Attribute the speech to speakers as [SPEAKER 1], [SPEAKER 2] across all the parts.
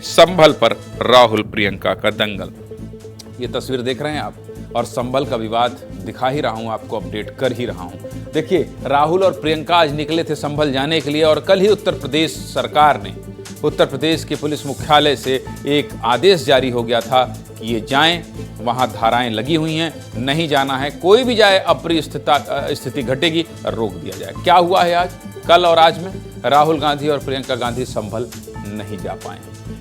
[SPEAKER 1] संभल पर राहुल प्रियंका का दंगल। ये तस्वीर देख रहे हैं आप, और संभल का विवाद दिखा ही रहा हूं, आपको अपडेट कर ही रहा हूं। देखिए, राहुल और प्रियंका आज निकले थे संभल जाने के लिए, और कल ही उत्तर प्रदेश सरकार ने, उत्तर प्रदेश के पुलिस मुख्यालय से एक आदेश जारी हो गया था कि ये जाएं, वहां धाराएं लगी हुई हैं, नहीं जाना है, कोई भी जाए अप्रिय स्थिति घटेगी, रोक दिया जाए। क्या हुआ है आज, कल और आज में? राहुल गांधी और प्रियंका गांधी संभल नहीं जा पाए।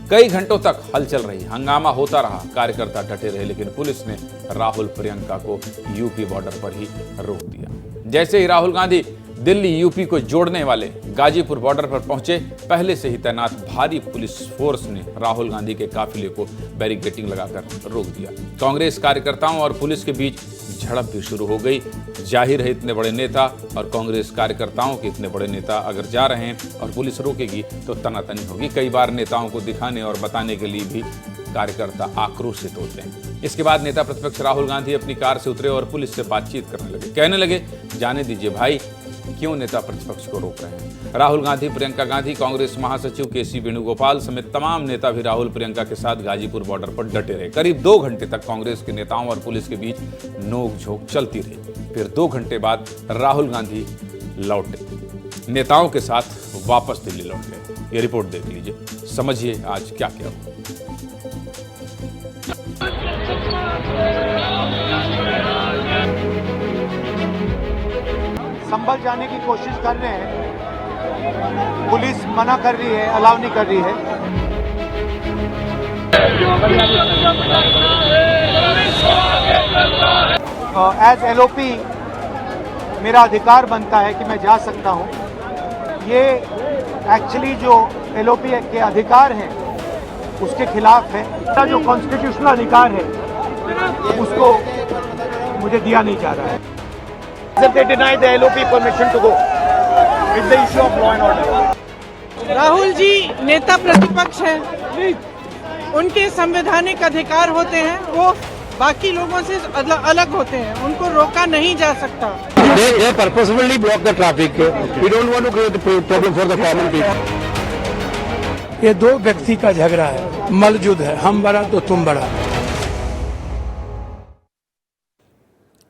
[SPEAKER 1] कई घंटों तक हलचल रही, हंगामा होता रहा, कार्यकर्ता डटे रहे, लेकिन पुलिस ने राहुल प्रियंका को यूपी बॉर्डर पर ही रोक दिया। जैसे ही राहुल गांधी दिल्ली यूपी को जोड़ने वाले गाजीपुर बॉर्डर पर पहुंचे, पहले से ही तैनात भारी पुलिस फोर्स ने राहुल गांधी के काफिले को बैरिकेडिंग लगाकर रोक दिया। कांग्रेस कार्यकर्ताओं और पुलिस के बीच झड़प भी शुरू हो गई। जाहिर है, इतने बड़े नेता और कांग्रेस कार्यकर्ताओं के इतने बड़े नेता अगर जा रहे हैं और पुलिस रोकेगी तो तनातनी होगी। कई बार नेताओं को दिखाने और बताने के लिए भी कार्यकर्ता आक्रोशित होते हैं। इसके बाद नेता प्रतिपक्ष राहुल गांधी अपनी कार से उतरे और पुलिस से बातचीत करने लगे। कहने लगे, जाने दीजिए भाई, क्यों नेता प्रतिपक्ष को रोक रहे हैं? राहुल गांधी, प्रियंका गांधी, कांग्रेस महासचिव केसी वेणुगोपाल समेत तमाम नेता भी राहुल प्रियंका के साथ गाजीपुर बॉर्डर पर डटे रहे। करीब 2 घंटे तक कांग्रेस के नेताओं और पुलिस के बीच नोकझोंक चलती रही। फिर 2 घंटे बाद राहुल गांधी लौटे, नेताओं के साथ वापस दिल्ली लौट गए। ये रिपोर्ट देख लीजिए, समझिए आज क्या क्या हुआ।
[SPEAKER 2] संभल जाने की कोशिश कर रहे हैं, पुलिस मना कर रही है, अलाउ नहीं कर रही है। एज एलओपी मेरा अधिकार बनता है कि मैं जा सकता हूं। ये एक्चुअली जो एलओपी के अधिकार हैं उसके खिलाफ है। जो कॉन्स्टिट्यूशनल अधिकार है उसको मुझे दिया नहीं जा रहा है। They deny the LOP permission to go. It's the issue of law and order.
[SPEAKER 3] Rahul ji नेता प्रतिपक्ष हैं, उनके संवैधानिक अधिकार होते हैं, वो बाकी लोगों से अलग होते हैं, उनको रोका नहीं जा सकता।
[SPEAKER 4] They purposefully block the traffic. We don't want to create a problem for the common people.
[SPEAKER 5] ये 2 व्यक्ति का झगड़ा है, मलजुद है, हम बड़ा तो तुम बड़ा।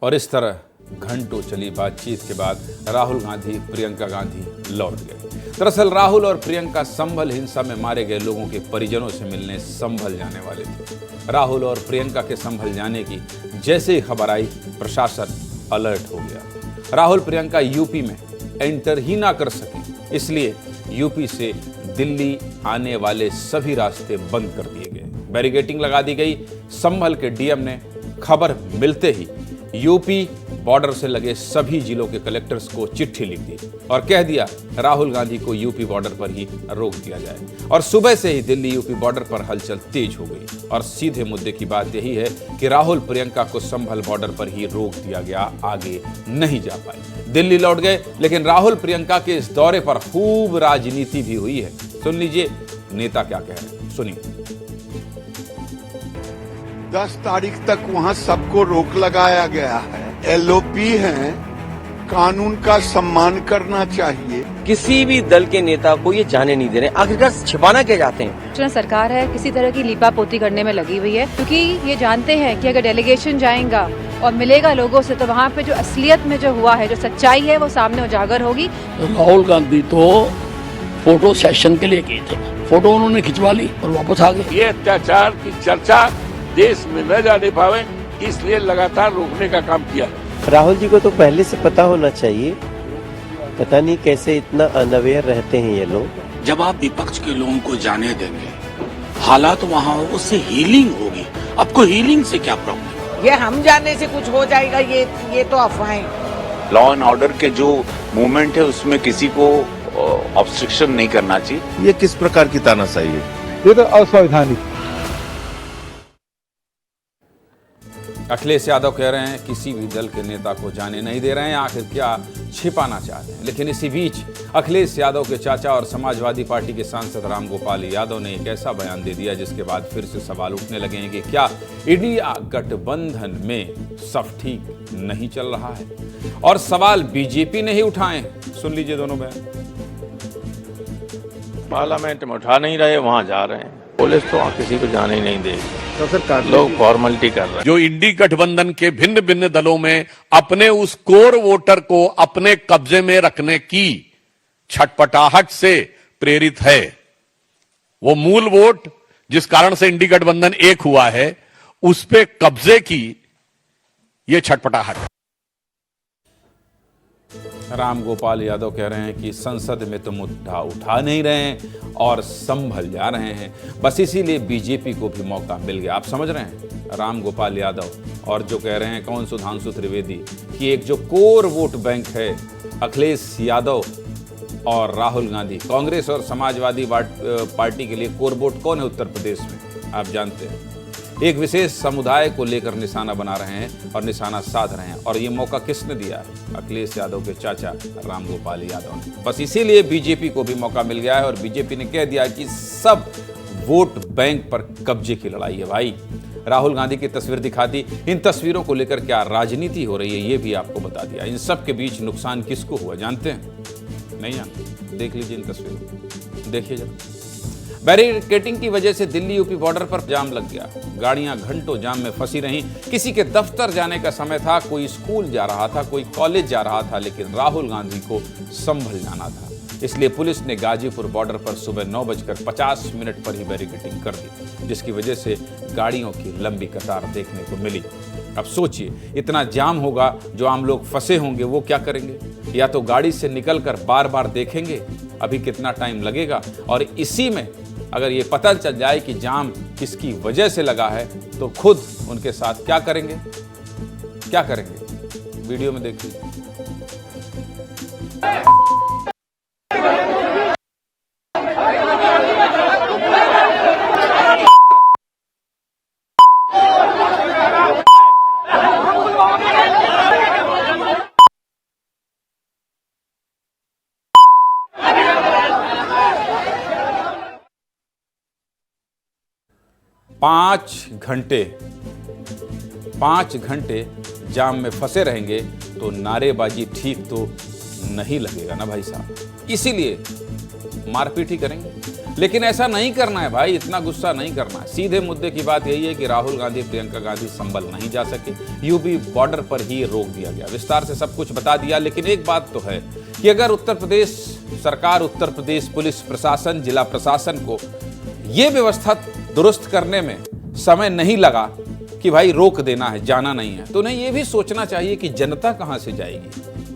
[SPEAKER 1] और इस तरह घंटों चली बातचीत के बाद राहुल गांधी, प्रियंका गांधी लौट गए। दरअसल राहुल और प्रियंका संभल हिंसा में मारे गए लोगों के परिजनों से मिलने संभल जाने वाले थे। राहुल और प्रियंका के संभल जाने की जैसे ही खबर आई, प्रशासन अलर्ट हो गया। राहुल प्रियंका यूपी में एंटर ही ना कर सके, इसलिए यूपी से दिल्ली आने वाले सभी रास्ते बंद कर दिए गए, बैरिकेडिंग लगा दी गई। संभल के डीएम ने खबर मिलते ही यूपी बॉर्डर से लगे सभी जिलों के कलेक्टर्स को चिट्ठी लिख दी और कह दिया राहुल गांधी को यूपी बॉर्डर पर ही रोक दिया जाए। और सुबह से ही दिल्ली यूपी बॉर्डर पर हलचल तेज हो गई। और सीधे मुद्दे की बात यही है कि राहुल प्रियंका को संभल बॉर्डर पर ही रोक दिया गया, आगे नहीं जा पाए, दिल्ली लौट गए। लेकिन राहुल प्रियंका के इस दौरे पर खूब राजनीति भी हुई है। सुन लीजिए नेता क्या कह रहे हैं, सुनिए।
[SPEAKER 6] 10 तारीख तक वहाँ सबको रोक लगाया गया है। एलओपी है, कानून का सम्मान करना चाहिए।
[SPEAKER 7] किसी भी दल के नेता को ये जाने नहीं दे रहे, आखिरकार छिपाना क्या चाहते हैं?
[SPEAKER 8] सरकार है किसी तरह की लीपापोती करने में लगी हुई है, क्योंकि ये जानते हैं कि अगर डेलीगेशन जाएगा और मिलेगा लोगों से तो वहाँ पे जो असलियत में जो हुआ है, जो सच्चाई है, वो सामने उजागर होगी।
[SPEAKER 5] राहुल गांधी तो फोटो सेशन के लिए गए थे, फोटो उन्होंने खिंचवा ली और वापस आ गए।
[SPEAKER 4] ये अत्याचार की चर्चा देश में न जाने पावे, इसलिए लगातार रोकने का काम किया।
[SPEAKER 7] राहुल जी को तो पहले से पता होना चाहिए, पता नहीं कैसे इतना अनअवेयर रहते हैं ये लोग।
[SPEAKER 9] जब आप विपक्ष के लोगों को जाने देंगे, हालात वहाँ उससे हीलिंग होगी। आपको हीलिंग से क्या प्रॉब्लम?
[SPEAKER 3] ये हम जाने से कुछ हो जाएगा, ये तो अफवाहें।
[SPEAKER 10] लॉ एंड ऑर्डर के जो मूवमेंट है उसमें किसी को ऑब्स्ट्रक्शन नहीं करना चाहिए।
[SPEAKER 6] ये किस प्रकार की तानाशाही है?
[SPEAKER 2] ये तो असंवैधानिक।
[SPEAKER 1] अखिलेश यादव कह रहे हैं किसी भी दल के नेता को जाने नहीं दे रहे हैं, आखिर क्या छिपाना चाहते हैं। लेकिन इसी बीच अखिलेश यादव के चाचा और समाजवादी पार्टी के सांसद रामगोपाल यादव ने एक ऐसा बयान दे दिया जिसके बाद फिर से सवाल उठने लगे हैं कि क्या इंडिया गठबंधन में सब ठीक नहीं चल रहा है। और सवाल बीजेपी ने ही उठाए। सुन लीजिए दोनों बयान।
[SPEAKER 4] पार्लियामेंट में उठा नहीं रहे, वहां जा रहे हैं।
[SPEAKER 11] पुलिस तो किसी को जाने ही नहीं देगी, तो सर लोग फॉर्मेलिटी कर रहे हैं।
[SPEAKER 4] जो इंडी गठबंधन के भिन्न भिन्न दलों में अपने उस कोर वोटर को अपने कब्जे में रखने की छटपटाहट से प्रेरित है, वो मूल वोट जिस कारण से इंडी गठबंधन एक हुआ है, उस पे कब्जे की ये छटपटाहट।
[SPEAKER 1] राम गोपाल यादव कह रहे हैं कि संसद में तो मुद्दा उठा नहीं रहे हैं और संभल जा रहे हैं, बस इसीलिए बीजेपी को भी मौका मिल गया। आप समझ रहे हैं राम गोपाल यादव और जो कह रहे हैं कौन सुधांशु त्रिवेदी कि एक जो कोर वोट बैंक है अखिलेश यादव और राहुल गांधी, कांग्रेस और समाजवादी पार्टी के लिए कोर वोट कौन है उत्तर प्रदेश में आप जानते हैं। एक विशेष समुदाय को लेकर निशाना बना रहे हैं और निशाना साध रहे हैं, और ये मौका किसने दिया है? अखिलेश यादव के चाचा राम गोपाल यादव ने। बस इसीलिए बीजेपी को भी मौका मिल गया है और बीजेपी ने कह दिया कि सब वोट बैंक पर कब्जे की लड़ाई है। भाई राहुल गांधी की तस्वीर दिखा दी, इन तस्वीरों को लेकर क्या राजनीति हो रही है ये भी आपको बता दिया। इन सब के बीच नुकसान किसको हुआ जानते हैं? नहीं जानते? देख लीजिए इन तस्वीरों, देखिए जरा। बैरिकेडिंग की वजह से दिल्ली यूपी बॉर्डर पर जाम लग गया, गाड़ियां घंटों जाम में फंसी रहीं। किसी के दफ्तर जाने का समय था, कोई स्कूल जा रहा था, कोई कॉलेज जा रहा था, लेकिन राहुल गांधी को संभल जाना था, इसलिए पुलिस ने गाजीपुर बॉर्डर पर सुबह 9:50 पर ही बैरिकेडिंग कर दी, जिसकी वजह से गाड़ियों की लंबी कतार देखने को मिली। अब सोचिए इतना जाम होगा, जो आम लोग फंसे होंगे वो क्या करेंगे? या तो गाड़ी से निकलकर बार बार देखेंगे अभी कितना टाइम लगेगा, और इसी में अगर ये पता चल जाए कि जाम किसकी वजह से लगा है तो खुद उनके साथ क्या करेंगे? क्या करेंगे? वीडियो में देखिए। पाँच घंटे जाम में फंसे रहेंगे तो नारेबाजी ठीक तो नहीं लगेगा ना भाई साहब, इसीलिए मारपीट ही करेंगे। लेकिन ऐसा नहीं करना है भाई, इतना गुस्सा नहीं करना है। सीधे मुद्दे की बात यही है कि राहुल गांधी प्रियंका गांधी संभल नहीं जा सके, यूपी बॉर्डर पर ही रोक दिया गया। विस्तार से सब कुछ बता दिया, लेकिन एक बात तो है कि अगर उत्तर प्रदेश सरकार, उत्तर प्रदेश पुलिस प्रशासन, जिला प्रशासन को ये व्यवस्था दुरुस्त करने में समय नहीं लगा कि भाई रोक देना है, जाना नहीं है, तो नहीं ये भी सोचना चाहिए कि जनता कहां से जाएगी,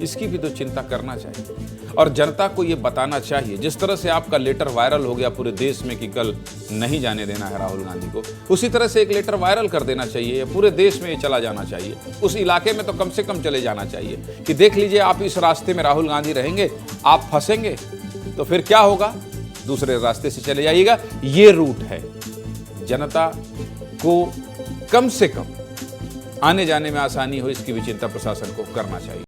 [SPEAKER 1] इसकी भी तो चिंता करना चाहिए। और जनता को ये बताना चाहिए, जिस तरह से आपका लेटर वायरल हो गया पूरे देश में कि कल नहीं जाने देना है राहुल गांधी को, उसी तरह से एक लेटर वायरल कर देना चाहिए, पूरे देश में ये चला जाना चाहिए। उस इलाके में तो कम से कम चले जाना चाहिए कि देख लीजिए आप इस रास्ते में राहुल गांधी रहेंगे, आप फंसेंगे तो फिर क्या होगा, दूसरे रास्ते से चले जाइएगा। ये रूट है, जनता को कम से कम आने जाने में आसानी हो, इसकी भी चिंता प्रशासन को करना चाहिए।